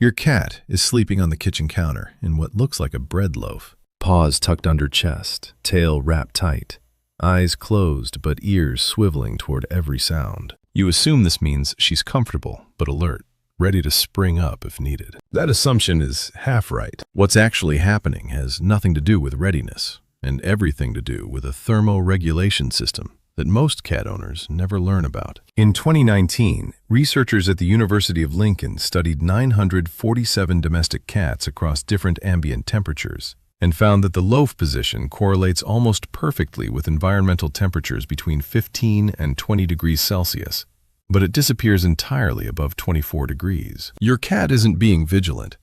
Your cat is sleeping on the kitchen counter in what looks like a bread loaf. Paws tucked under chest, tail wrapped tight, eyes closed but ears swiveling toward every sound. You assume this means she's comfortable but alert, ready to spring up if needed. That assumption is half right. What's actually happening has nothing to do with readiness and everything to do with a thermoregulation system that most cat owners never learn about. In 2019, researchers at the University of Lincoln studied 947 domestic cats across different ambient temperatures and found that the loaf position correlates almost perfectly with environmental temperatures between 15 and 20 degrees Celsius, but it disappears entirely above 24 degrees. Your cat isn't being vigilant.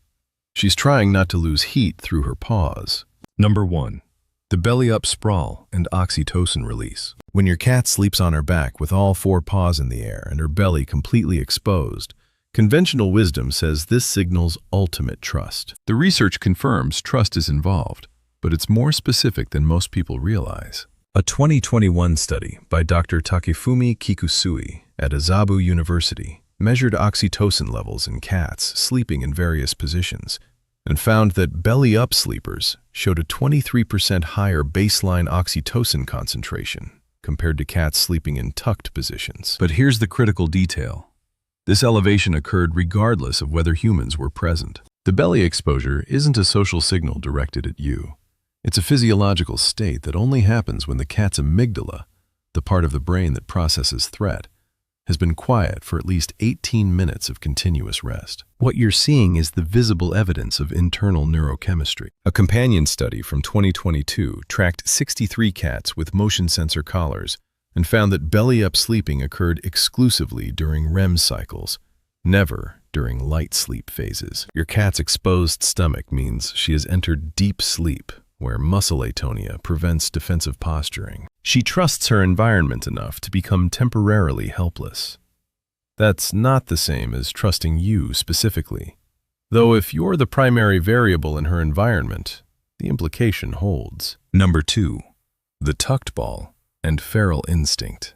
She's trying not to lose heat through her paws. Number 1. The belly-up sprawl and oxytocin release. When your cat sleeps on her back with all 4 paws in the air and her belly completely exposed, conventional wisdom says this signals ultimate trust. The research confirms trust is involved, but it's more specific than most people realize. A 2021 study by Dr. Takefumi Kikusui at Azabu University measured oxytocin levels in cats sleeping in various positions and found that belly-up sleepers showed a 23% higher baseline oxytocin concentration compared to cats sleeping in tucked positions. But here's the critical detail. This elevation occurred regardless of whether humans were present. The belly exposure isn't a social signal directed at you. It's a physiological state that only happens when the cat's amygdala, the part of the brain that processes threat, has been quiet for at least 18 minutes of continuous rest. What you're seeing is the visible evidence of internal neurochemistry. A companion study from 2022 tracked 63 cats with motion sensor collars and found that belly-up sleeping occurred exclusively during REM cycles, never during light sleep phases. Your cat's exposed stomach means she has entered deep sleep, where muscle atonia prevents defensive posturing. She trusts her environment enough to become temporarily helpless. That's not the same as trusting you specifically, though if you're the primary variable in her environment, the implication holds. Number 2. The tucked ball and feral instinct.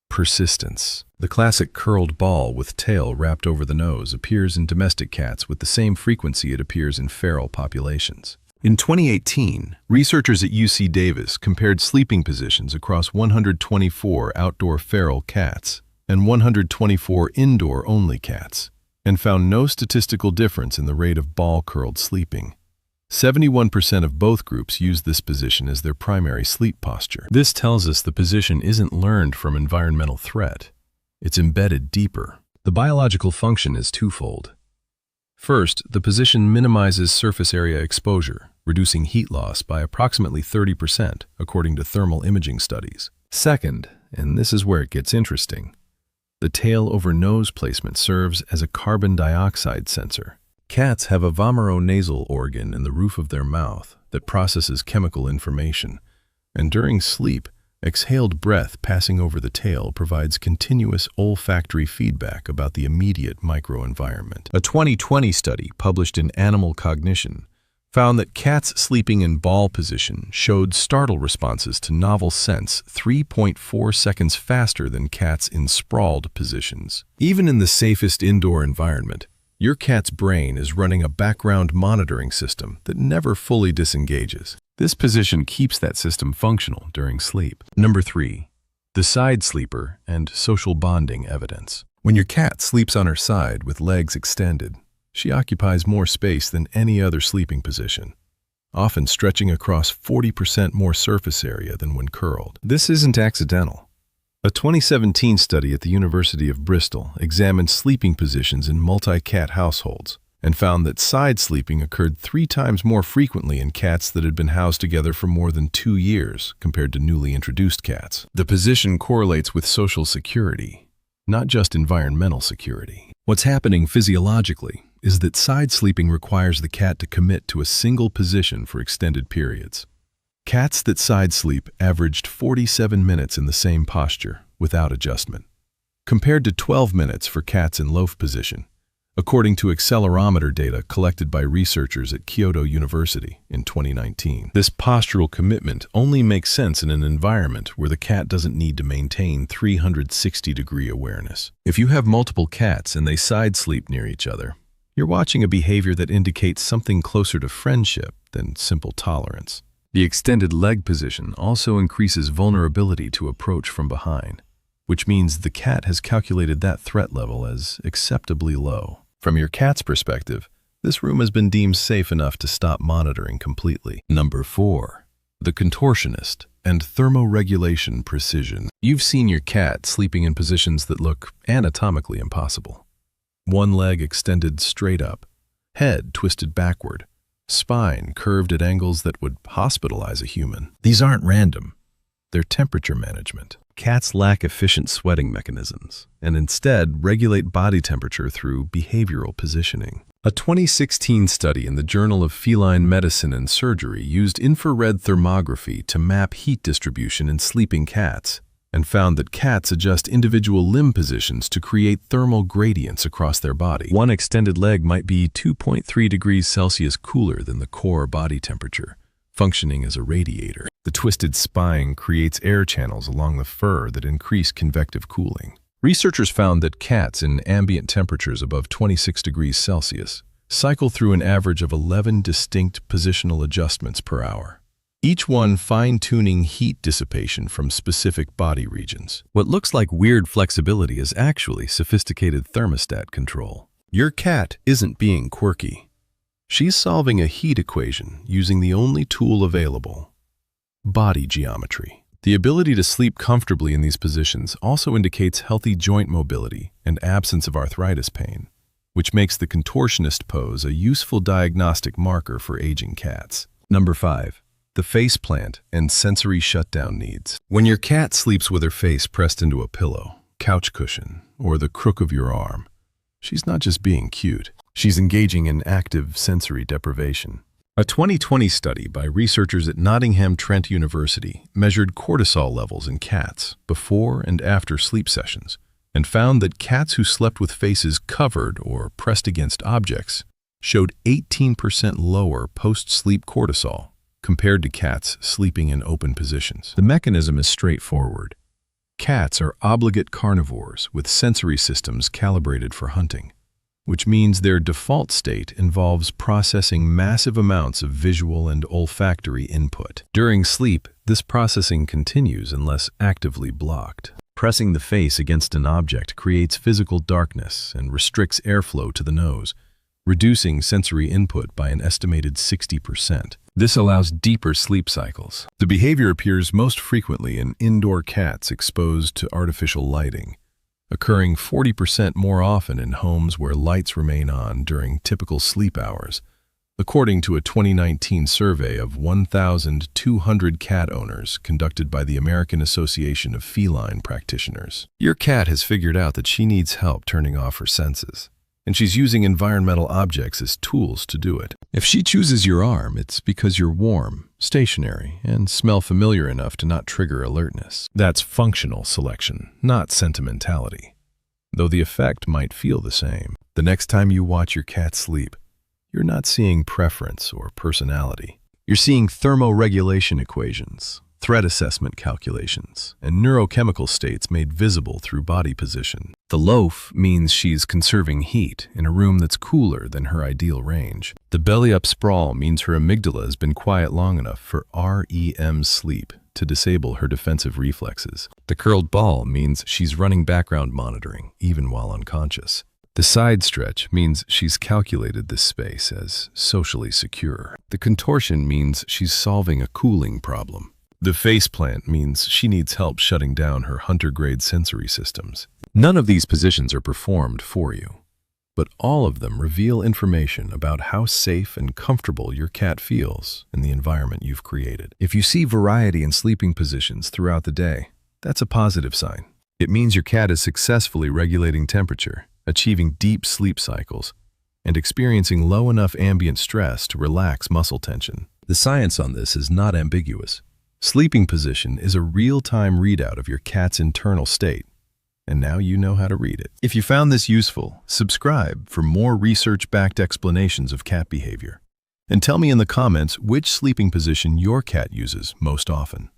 Persistence. The classic curled ball with tail wrapped over the nose appears in domestic cats with the same frequency it appears in feral populations. In 2018, researchers at UC Davis compared sleeping positions across 124 outdoor feral cats and 124 indoor-only cats, and found no statistical difference in the rate of ball-curled sleeping. 71% of both groups used this position as their primary sleep posture. This tells us the position isn't learned from environmental threat. It's embedded deeper. The biological function is twofold. First, the position minimizes surface area exposure, reducing heat loss by approximately 30%, according to thermal imaging studies. Second, and this is where it gets interesting, the tail over nose placement serves as a carbon dioxide sensor. Cats have a vomeronasal organ in the roof of their mouth that processes chemical information, and during sleep, exhaled breath passing over the tail provides continuous olfactory feedback about the immediate microenvironment. A 2020 study published in Animal Cognition found that cats sleeping in ball position showed startle responses to novel scents 3.4 seconds faster than cats in sprawled positions. Even in the safest indoor environment, your cat's brain is running a background monitoring system that never fully disengages. This position keeps that system functional during sleep. Number 3. The side sleeper and social bonding evidence. When your cat sleeps on her side with legs extended, she occupies more space than any other sleeping position, often stretching across 40% more surface area than when curled. This isn't accidental. A 2017 study at the University of Bristol examined sleeping positions in multi-cat households and found that side sleeping occurred 3 times more frequently in cats that had been housed together for more than 2 years compared to newly introduced cats. The position correlates with social security, not just environmental security. What's happening physiologically is that side sleeping requires the cat to commit to a single position for extended periods. Cats that side sleep averaged 47 minutes in the same posture without adjustment, compared to 12 minutes for cats in loaf position, according to accelerometer data collected by researchers at Kyoto University in 2019. This postural commitment only makes sense in an environment where the cat doesn't need to maintain 360-degree awareness. If you have multiple cats and they side sleep near each other, You're watching a behavior that indicates something closer to friendship than simple tolerance. The extended leg position also increases vulnerability to approach from behind, which means the cat has calculated that threat level as acceptably low. From your cat's perspective, this room has been deemed safe enough to stop monitoring completely. Number 4. The contortionist and thermoregulation precision. You've seen your cat sleeping in positions that look anatomically impossible. One leg extended straight up, head twisted backward, spine curved at angles that would hospitalize a human. These aren't random. They're temperature management. Cats lack efficient sweating mechanisms and instead regulate body temperature through behavioral positioning. A 2016 study in the Journal of Feline Medicine and Surgery used infrared thermography to map heat distribution in sleeping cats and found that cats adjust individual limb positions to create thermal gradients across their body. One extended leg might be 2.3 degrees Celsius cooler than the core body temperature, functioning as a radiator. The twisted spine creates air channels along the fur that increase convective cooling. Researchers found that cats in ambient temperatures above 26 degrees Celsius cycle through an average of 11 distinct positional adjustments per hour, each one fine-tuning heat dissipation from specific body regions. What looks like weird flexibility is actually sophisticated thermostat control. Your cat isn't being quirky. She's solving a heat equation using the only tool available: body geometry. The ability to sleep comfortably in these positions also indicates healthy joint mobility and absence of arthritis pain, which makes the contortionist pose a useful diagnostic marker for aging cats. Number 5. The face plant and sensory shutdown needs. When your cat sleeps with her face pressed into a pillow, couch cushion, or the crook of your arm, she's not just being cute. She's engaging in active sensory deprivation. A 2020 study by researchers at Nottingham Trent University measured cortisol levels in cats before and after sleep sessions and found that cats who slept with faces covered or pressed against objects showed 18% lower post-sleep cortisol compared to cats sleeping in open positions. The mechanism is straightforward. Cats are obligate carnivores with sensory systems calibrated for hunting, which means their default state involves processing massive amounts of visual and olfactory input. During sleep, this processing continues unless actively blocked. Pressing the face against an object creates physical darkness and restricts airflow to the nose, reducing sensory input by an estimated 60%. This allows deeper sleep cycles. The behavior appears most frequently in indoor cats exposed to artificial lighting, occurring 40% more often in homes where lights remain on during typical sleep hours, according to a 2019 survey of 1,200 cat owners conducted by the American Association of Feline Practitioners. Your cat has figured out that she needs help turning off her senses, and she's using environmental objects as tools to do it. If she chooses your arm, it's because you're warm, stationary, and smell familiar enough to not trigger alertness. That's functional selection, not sentimentality, though the effect might feel the same. The next time you watch your cat sleep, you're not seeing preference or personality. You're seeing thermoregulation equations, threat assessment calculations, and neurochemical states made visible through body position. The loaf means she's conserving heat in a room that's cooler than her ideal range. The belly-up sprawl means her amygdala has been quiet long enough for REM sleep to disable her defensive reflexes. The curled ball means she's running background monitoring, even while unconscious. The side stretch means she's calculated this space as socially secure. The contortion means she's solving a cooling problem. The faceplant means she needs help shutting down her hunter-grade sensory systems. None of these positions are performed for you, but all of them reveal information about how safe and comfortable your cat feels in the environment you've created. If you see variety in sleeping positions throughout the day, that's a positive sign. It means your cat is successfully regulating temperature, achieving deep sleep cycles, and experiencing low enough ambient stress to relax muscle tension. The science on this is not ambiguous. Sleeping position is a real-time readout of your cat's internal state, and now you know how to read it. If you found this useful, subscribe for more research-backed explanations of cat behavior. And tell me in the comments which sleeping position your cat uses most often.